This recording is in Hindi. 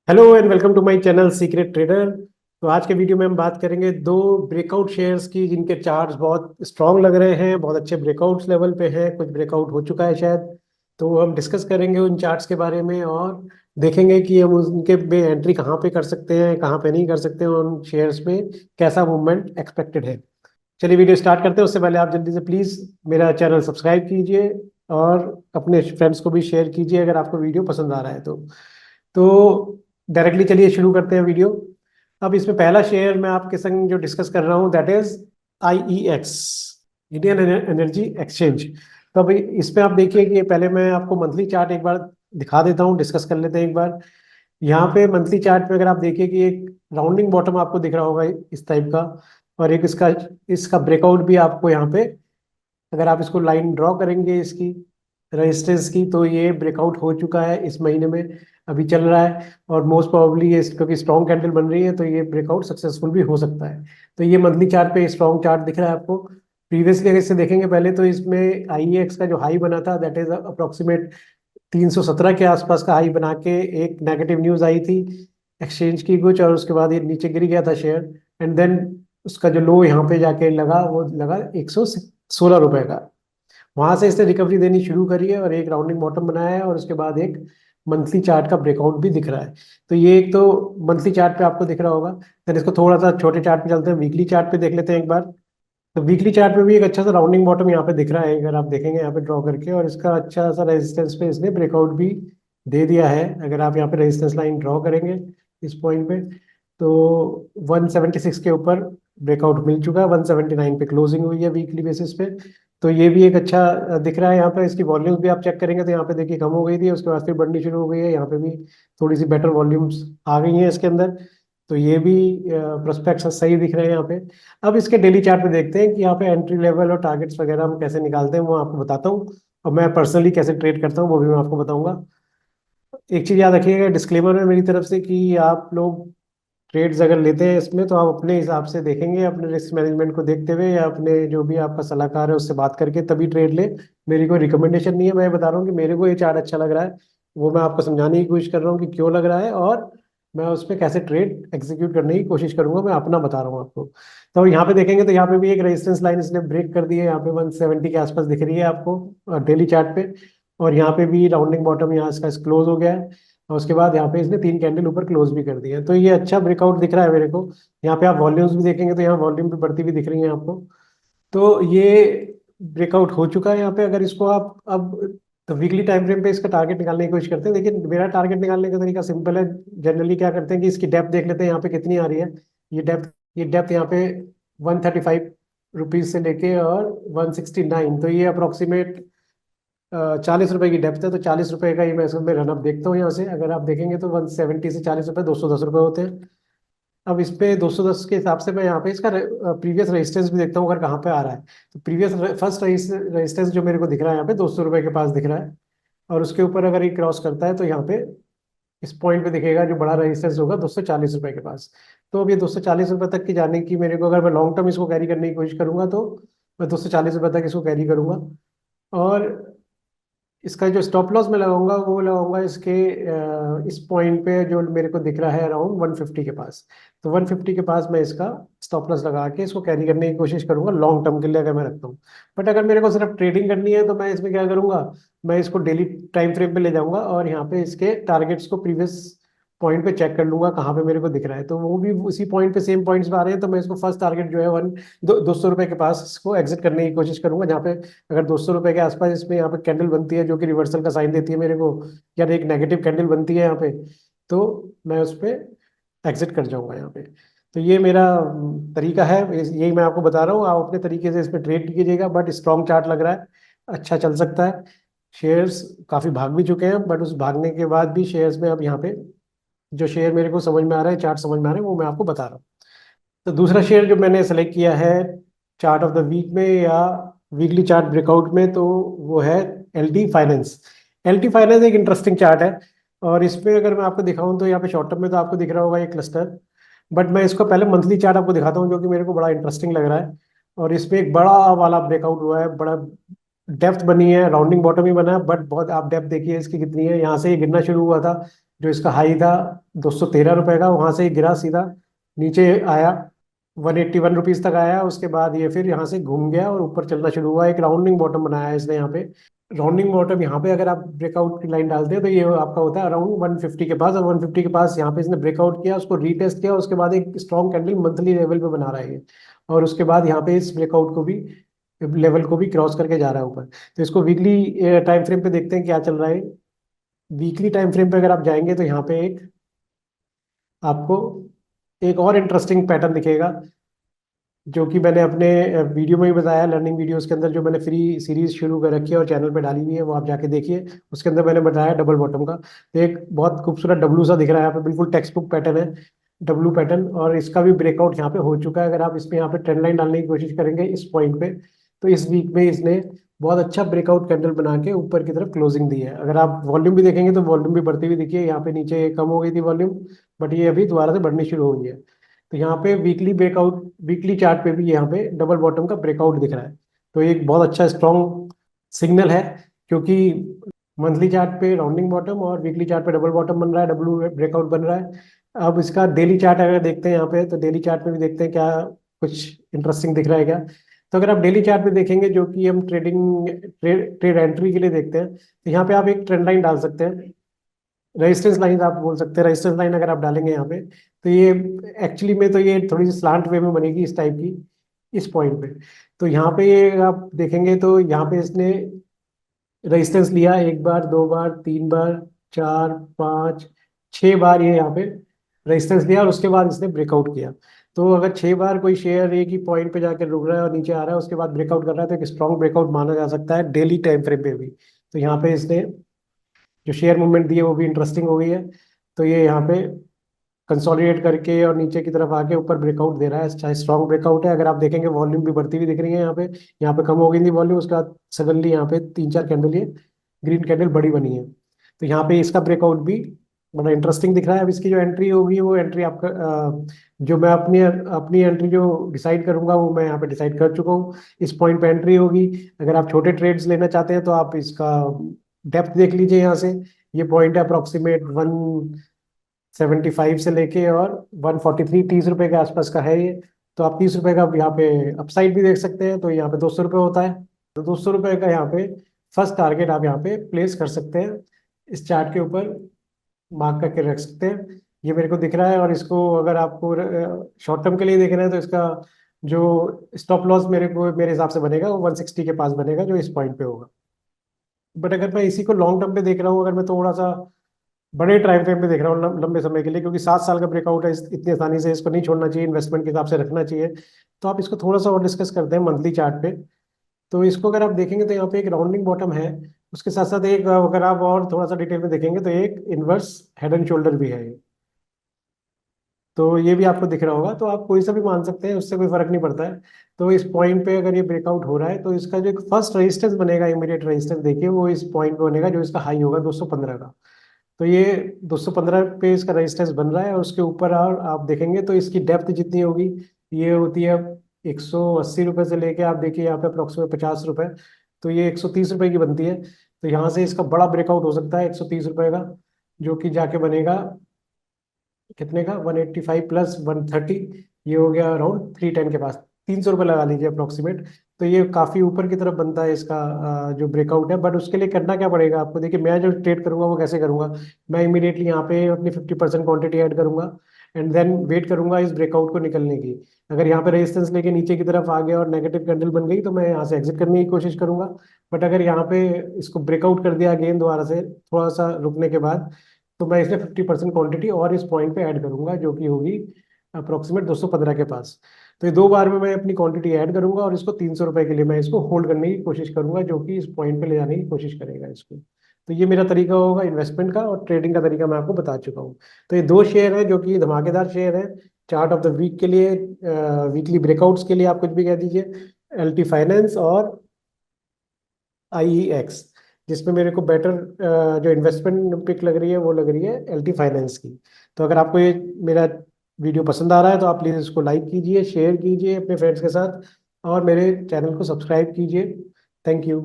Hello and welcome to my channel secret trader. तो आज के वीडियो में हम बात करेंगे दो ब्रेकआउट शेयर्स की जिनके चार्ट्स बहुत स्ट्रांग लग रहे हैं, बहुत अच्छे ब्रेकआउट्स लेवल पे हैं, कुछ ब्रेकआउट हो चुका है शायद। तो हम डिस्कस करेंगे उन चार्ट्स के बारे में और देखेंगे कि हम उनके में एंट्री कहाँ पे कर सकते हैं, कहाँ पे नहीं कर सकते हैं, उन शेयर्स में कैसा मूवमेंट एक्सपेक्टेड है। चलिए वीडियो स्टार्ट करते हैं। उससे पहले आप जल्दी से प्लीज़ मेरा चैनल सब्सक्राइब कीजिए और अपने फ्रेंड्स को भी शेयर कीजिए अगर आपको वीडियो पसंद आ रहा है तो डायरेक्टली चलिए शुरू करते हैं वीडियो। अब इसमें पहला शेयर मैं आपके संग जो डिस्कस कर रहा हूँ that is IEX, Indian energy exchange. तो अभी इसमें आप देखिए कि पहले मैं आपको मंथली चार्ट एक बार दिखा देता हूँ, डिस्कस कर लेते हैं एक बार। यहाँ पे मंथली चार्ट पे अगर आप देखिए कि एक राउंडिंग बॉटम आपको दिख रहा होगा इस टाइप का, और एक इसका इसका ब्रेकआउट भी आपको यहाँ पे, अगर आप इसको लाइन ड्रॉ करेंगे इसकी रेजिस्टेंस की, तो ये ब्रेकआउट हो चुका है इस महीने में, अभी चल रहा है। और मोस्ट प्रोबेबली ये क्योंकि स्ट्रॉन्ग कैंडल बन रही है तो ये ब्रेकआउट सक्सेसफुल भी हो सकता है। तो ये मंथली चार्ट पे स्ट्रॉन्ग चार्ट दिख रहा है आपको। प्रीवियसली अगर इससे देखेंगे पहले तो इसमें IEX का जो हाई बना था दैट इज अप्रोक्सीमेट 317 के आसपास का हाई बना के एक नेगेटिव न्यूज आई थी एक्सचेंज की कुछ, और उसके बाद ये नीचे गिर गया था शेयर। एंड देन उसका जो लो यहाँ पे जाके लगा वो लगा 116 रुपए का। वहां से इसने रिकवरी देनी शुरू करी है और एक राउंडिंग बॉटम बनाया है, और उसके बाद एक मंथली चार्ट का ब्रेकआउट भी दिख रहा है। तो ये एक तो मंथली चार्ट पे आपको दिख रहा होगा। देन इसको थोड़ा सा छोटे चार्ट पे चलते हैं, वीकली चार्ट पे देख लेते हैं एक बार। तो वीकली चार्ट पे भी एक अच्छा सा राउंडिंग बॉटम यहाँ पे दिख रहा है अगर आप देखेंगे यहाँ पे ड्रॉ करके, और इसका अच्छा सा रेजिस्टेंस पे इसने ब्रेकआउट भी दे दिया है। अगर आप यहाँ पे रेजिस्टेंस लाइन ड्रॉ करेंगे इस पॉइंट पे, तो 176 के ऊपर ब्रेकआउट मिल चुका है, 179 पे क्लोजिंग हुई है वीकली बेसिस पे। तो ये भी एक अच्छा दिख रहा है। यहाँ पे इसकी वॉल्यूम्स भी आप चेक करेंगे तो यहाँ पे देखिए कम हो गई थी, उसके बाद फिर बढ़नी शुरू हो गई है। यहाँ पे भी थोड़ी सी बेटर वॉल्यूम्स आ गई हैं इसके अंदर। तो ये भी प्रोस्पेक्ट्स सही दिख रहे हैं यहाँ पे। अब इसके डेली चार्ट पे देखते हैं कि यहाँ पे एंट्री लेवल और टारगेट्स वगैरह हम कैसे निकालते हैं, वो आपको बताता हूँ। और मैं पर्सनली कैसे ट्रेड करता हूँ वो भी मैं आपको बताऊंगा। एक चीज याद रखिएगा डिस्क्लेमर में मेरी तरफ से कि आप लोग ट्रेड्स अगर लेते हैं इसमें तो आप अपने हिसाब से देखेंगे, अपने रिस्क मैनेजमेंट को देखते हुए या अपने जो भी आपका सलाहकार है उससे बात करके तभी ट्रेड ले। मेरी कोई रिकमेंडेशन नहीं है, मैं बता रहा हूँ कि मेरे को ये चार्ट अच्छा लग रहा है, वो मैं आपको समझाने की कोशिश कर रहा हूँ कि क्यों लग रहा है, और मैं उस पर कैसे ट्रेड एग्जीक्यूट करने की कोशिश करूंगा, मैं अपना बता रहा हूँ आपको। तो यहाँ पे देखेंगे तो यहाँ पे भी एक रेजिस्टेंस लाइन इसने ब्रेक कर दी है, यहाँ पे 170 के आसपास दिख रही है आपको डेली चार्ट पे। और यहाँ पे भी राउंडिंग बॉटम यहाँ इसका क्लोज हो गया है, और उसके बाद यहाँ पे इसने 3 कैंडल ऊपर क्लोज भी कर दिया है। तो ये अच्छा ब्रेकआउट दिख रहा है मेरे को। यहाँ पे आप वॉल्यूम्स भी देखेंगे तो यहाँ वॉल्यूम भी बढ़ती हुई दिख रही है आपको। तो ये ब्रेकआउट हो चुका है यहाँ पे। अगर इसको आप अब तो वीकली टाइम फ्रेम पे इसका टारगेट निकालने की कोशिश करते हैं। लेकिन मेरा टारगेट निकालने का तरीका सिंपल है। जनरली क्या करते हैं कि इसकी डेप्थ देख लेते हैं यहाँ पे कितनी आ रही है। ये डेप्थ यहाँ पे 135 रुपीज से लेके और 169, तो ये अप्रोक्सीमेट 40 रुपए की डेप्थ है। तो 40 रुपए का ही मैं इसमें रनअप देखता हूँ। यहाँ से अगर आप देखेंगे तो 170 से 40 रुपए 210 रुपए होते हैं। अब इस पे 210 के हिसाब से मैं यहाँ पे इसका प्रीवियस रेजिस्टेंस भी देखता हूँ अगर कहाँ पे आ रहा है। तो प्रीवियस फर्स्ट रेजिस्टेंस जो मेरे को दिख रहा है यहाँ पे 200 रुपए के पास दिख रहा है, और उसके ऊपर अगर ये क्रॉस करता है तो यहाँ पे इस पॉइंट पे दिखेगा जो बड़ा रेजिस्टेंस होगा 240 रुपए के पास। तो अब ये 240 रुपए तक की जाने की मेरे को, अगर मैं लॉन्ग टर्म इसको कैरी करने की कोशिश करूंगा तो मैं 240 रुपए तक इसको कैरी करूंगा। और इसका जो स्टॉप लॉस मैं लगाऊंगा वो लगाऊंगा इसके इस पॉइंट पे जो मेरे को दिख रहा है अराउंड 150 के पास। तो 150 के पास मैं इसका स्टॉप लॉस लगा के इसको कैरी करने की कोशिश करूंगा लॉन्ग टर्म के लिए अगर मैं रखता हूँ। बट अगर मेरे को सिर्फ ट्रेडिंग करनी है तो मैं इसमें क्या करूंगा, मैं इसको डेली टाइम फ्रेम पे ले जाऊंगा और यहाँ पे इसके टारगेट्स को प्रीवियस पॉइंट पे चेक कर लूंगा कहाँ पे मेरे को दिख रहा है। तो वो भी उसी पॉइंट पे सेम पॉइंट्स पे आ रहे हैं, तो मैं इसको फर्स्ट टारगेट जो है 200 रुपए के पास इसको एग्जिट करने की कोशिश करूंगा। जहाँ पे अगर 200 रुपए के आसपास इसमें यहाँ पे कैंडल बनती है जो कि रिवर्सल का साइन देती है मेरे को, या एक नेगेटिव कैंडल बनती है यहाँ पे, तो मैं उस पर एग्जिट कर जाऊंगा यहाँ पे। तो ये मेरा तरीका है, यही मैं आपको बता रहा हूँ। आप अपने तरीके से इस पर ट्रेड कीजिएगा, बट स्ट्रॉन्ग चार्ट लग रहा है, अच्छा चल सकता है। शेयर्स काफी भाग भी चुके हैं, बट उस भागने के बाद भी शेयर्स में अब यहाँ पे जो शेयर मेरे को समझ में आ रहा है, चार्ट समझ में आ रहा है, वो मैं आपको बता रहा हूँ। तो दूसरा शेयर जो मैंने सेलेक्ट किया है चार्ट ऑफ द वीक में या वीकली चार्ट ब्रेकआउट में, तो वो है LT फाइनेंस। LT फाइनेंस एक इंटरेस्टिंग चार्ट है, और इसमें अगर मैं आपको दिखाऊं तो यहाँ पे शॉर्ट टर्म में तो आपको दिख रहा होगा ये क्लस्टर। बट मैं इसको पहले मंथली चार्ट आपको दिखाता हूँ जो कि मेरे को बड़ा इंटरेस्टिंग लग रहा है। और इसमें एक बड़ा वाला ब्रेकआउट हुआ है, बड़ा डेप्थ बनी है, राउंडिंग बॉटम ही बना है, बट बहुत आप डेप्थ देखिए इसकी कितनी है। यहाँ से ये गिरना शुरू हुआ था जो इसका हाई था 213 रुपए का, वहां से गिरा सीधा नीचे आया, 181 रुपीज तक आया। उसके बाद ये फिर यहाँ से घूम गया और ऊपर चलना शुरू हुआ, एक राउंडिंग बॉटम बनाया है इसने यहाँ पे। राउंडिंग बॉटम यहाँ पे अगर आप ब्रेकआउट की लाइन डालते हैं तो ये आपका होता है अराउंड 150 के पास, और 150 के पास यहाँ पे इसने ब्रेकआउट किया, उसको रीटेस्ट किया, उसके बाद एक स्ट्रॉन्ग कैंडल मंथली लेवल पे बना रहा है ये। और उसके बाद यहाँ पे इस ब्रेकआउट को भी, लेवल को भी क्रॉस करके जा रहा है ऊपर। तो इसको वीकली टाइम फ्रेम पे देखते हैं क्या चल रहा है। वीकली टाइम फ्रेम पे अगर आप जाएंगे तो यहाँ पे एक आपको एक और इंटरेस्टिंग पैटर्न दिखेगा, जो कि मैंने अपने वीडियो में भी बताया, लर्निंग वीडियोस के अंदर जो मैंने फ्री सीरीज शुरू कर रखी है और चैनल पे डाली हुई है, वो आप जाके देखिए। उसके अंदर मैंने बताया डबल बॉटम का। तो एक बहुत खूबसूरत डब्लू सा दिख रहा है यहाँ पे, बिल्कुल टेक्स्ट बुक पैटर्न है, डब्लू पैटर्न। और इसका भी ब्रेकआउट यहाँ पे हो चुका है। अगर आप इसमें यहाँ पे ट्रेंड लाइन डालने की कोशिश करेंगे इस पॉइंट पे, तो इस वीक में इसने बहुत अच्छा ब्रेकआउट कैंडल बना के ऊपर की तरफ क्लोजिंग दी है। अगर आप वॉल्यूम भी देखेंगे तो वॉल्यूम भी बढ़ती हुई दिखिए, यहाँ पे नीचे कम हो गई थी वॉल्यूम, बट ये अभी दोबारा से बढ़नी शुरू हो गई है। तो यहाँ पे वीकली ब्रेकआउट, वीकली चार्ट पे भी यहाँ पे डबल बॉटम का ब्रेकआउट दिख रहा है। तो एक बहुत अच्छा स्ट्रॉन्ग सिग्नल है, क्योंकि मंथली चार्ट पे राउंडिंग बॉटम और वीकली चार्ट पे डबल बॉटम बन रहा है, डब्ल्यू ब्रेकआउट बन रहा है। अब इसका डेली चार्ट अगर देखते हैं यहाँ पे, तो डेली चार्ट में भी देखते हैं क्या कुछ इंटरेस्टिंग दिख रहा है क्या। तो अगर आप डेली चार्ट पे देखेंगे, जो कि हम ट्रेड एंट्री के लिए देखते हैं, तो यहाँ पे आप एक ट्रेंड लाइन डाल सकते हैं, रेजिस्टेंस लाइन आप बोल सकते हैं। रेजिस्टेंस लाइन अगर आप डालेंगे यहाँ पे, तो ये एक्चुअली में तो ये थोड़ी सी स्लांट वे में बनेगी इस टाइप की, इस पॉइंट पे। तो यहाँ पे ये आप देखेंगे तो यहाँ पे इसने रेजिस्टेंस लिया, एक बार, दो बार, तीन बार, चार, पाँच, 6 बार ये यहाँ पे रेजिस्टेंस लिया, और उसके बाद इसने ब्रेकआउट किया। तो अगर 6 बार कोई शेयर एक ही पॉइंट पे जाकर रुक रहा है और नीचे आ रहा है, उसके बाद ब्रेकआउट कर रहा है, तो एक स्ट्रॉन्ग ब्रेकआउट माना जा सकता है डेली टाइम फ्रेम पे भी। तो यहाँ पे इसने जो शेयर मूवमेंट दी है वो भी इंटरेस्टिंग हो गई है। तो ये यहाँ पे कंसोलिडेट करके और नीचे की तरफ आके ऊपर ब्रेकआउट दे रहा है, चाहे स्ट्रॉन्ग ब्रेकआउट है। अगर आप देखेंगे वॉल्यूम भी बढ़ती हुई दिख रही है यहाँ पे कम हो गई थी वॉल्यूम, उसके बाद सडनली यहाँ पे 3 4 कैंडल ये ग्रीन कैंडल बड़ी बनी है। तो यहाँ पे इसका ब्रेकआउट भी बड़ा इंटरेस्टिंग दिख रहा है। अब इसकी जो एंट्री होगी, वो एंट्री आपका जो मैं अपनी अपनी एंट्री जो डिसाइड करूंगा, वो मैं यहाँ पे डिसाइड कर चुका हूँ। इस पॉइंट पे एंट्री होगी। अगर आप छोटे ट्रेड्स लेना चाहते हैं तो आप इसका डेप्थ देख लीजिए यहाँ से। ये पॉइंट है अप्रोक्सीमेट 175 से लेके और 143, 30 रुपए के आसपास का है ये। तो आप 30 रुपए का यहाँ पे अपसाइड भी देख सकते हैं, तो यहाँ पे 200 रुपये होता है। तो 200 रुपये का यहाँ पे फर्स्ट टारगेट आप यहाँ पे प्लेस कर सकते हैं, इस चार्ट के ऊपर मार्क करके रख सकते हैं। ये मेरे को दिख रहा है। और इसको अगर आपको शॉर्ट टर्म के लिए देखना है, तो इसका जो स्टॉप लॉस मेरे हिसाब से बनेगा वो 160 के पास बनेगा, जो इस पॉइंट पे होगा। बट अगर मैं इसी को लॉन्ग टर्म पे देख रहा हूँ, अगर मैं थोड़ा सा बड़े टाइम फ्रेम पे देख रहा हूँ, लंबे समय के लिए, क्योंकि 7 साल का ब्रेकआउट है, इतनी आसानी से इसको नहीं छोड़ना चाहिए, इन्वेस्टमेंट के हिसाब से रखना चाहिए। तो आप इसको थोड़ा सा और डिस्कस करते हैं मंथली चार्ट पे। तो इसको अगर आप देखेंगे तो यहाँ पे एक राउंडिंग बॉटम है, उसके साथ साथ एक अगर आप और थोड़ा सा डिटेल में देखेंगे तो एक इनवर्स हेड एंड शोल्डर भी है ये। तो ये भी आपको दिख रहा होगा। तो आप कोई सा भी मान सकते हैं, उससे कोई फर्क नहीं पड़ता है। तो इस पॉइंट पे अगर ये ब्रेकआउट हो रहा है, तो इसका जो फर्स्ट रेजिस्टेंस बनेगा, इमीडिएट रेजिस्टेंस देखिए, वो इस पॉइंट पे बनेगा, जो इसका हाई होगा 215 का। तो ये 215 पे इसका रेजिस्टेंस बन रहा है, और उसके ऊपर और आप देखेंगे तो इसकी डेप्थ जितनी होगी, ये होती है 180 रुपये से लेके आप देखिए यहाँ पे अप्रोक्सीमेट 50 रुपये। तो ये 130 रुपये की बनती है। तो यहाँ से इसका बड़ा ब्रेकआउट हो सकता है 130 रुपये का, जो कि जाके बनेगा कितने का, 185 प्लस 130, ये हो गया अराउंड 310 के पास। 300 रुपये लगा लीजिए अप्रोक्सीमेट। तो ये काफी ऊपर की तरफ बनता है इसका जो ब्रेकआउट है। बट उसके लिए करना क्या पड़ेगा आपको, देखिए मैं जो ट्रेड करूंगा वो कैसे करूंगा। मैं इमीडिएटली यहाँ पे अपनी 50% क्वांटिटी ऐड करूंगा, एंड देन वेट करूंगा इस ब्रेकआउट को निकलने की। अगर यहाँ पे रेजिस्टेंस लेके नीचे की तरफ आ गया और नेगेटिव कैंडल बन गई, तो मैं यहाँ से एग्जिट करने की कोशिश करूंगा। बट अगर यहाँ पे इसको ब्रेकआउट कर दिया अगेन दोबारा से थोड़ा सा रुकने के बाद, तो मैं इसमें 50% क्वांटिटी और इस पॉइंट पे ऐड करूंगा, जो कि होगी अप्रोक्सीमेट 215 के पास। तो ये 2 बार में मैं अपनी क्वांटिटी ऐड करूंगा, और इसको 300 रुपये के लिए मैं इसको होल्ड करने की कोशिश करूंगा, जो कि इस पॉइंट पे ले जाने की कोशिश करेगा इसको। तो ये मेरा तरीका होगा इन्वेस्टमेंट का, और ट्रेडिंग का तरीका मैं आपको बता चुका हूँ। तो ये 2 शेयर हैं जो कि धमाकेदार शेयर हैं चार्ट ऑफ द वीक के लिए, वीकली ब्रेकआउट्स के लिए आप कुछ भी कह दीजिए। एल टी फाइनेंस और IEX, जिसमें मेरे को बेटर जो इन्वेस्टमेंट पिक लग रही है वो लग रही है LT फाइनेंस की। तो अगर आपको ये मेरा वीडियो पसंद आ रहा है, तो आप प्लीज़ इसको लाइक कीजिए, शेयर कीजिए अपने फ्रेंड्स के साथ, और मेरे चैनल को सब्सक्राइब कीजिए। Thank you.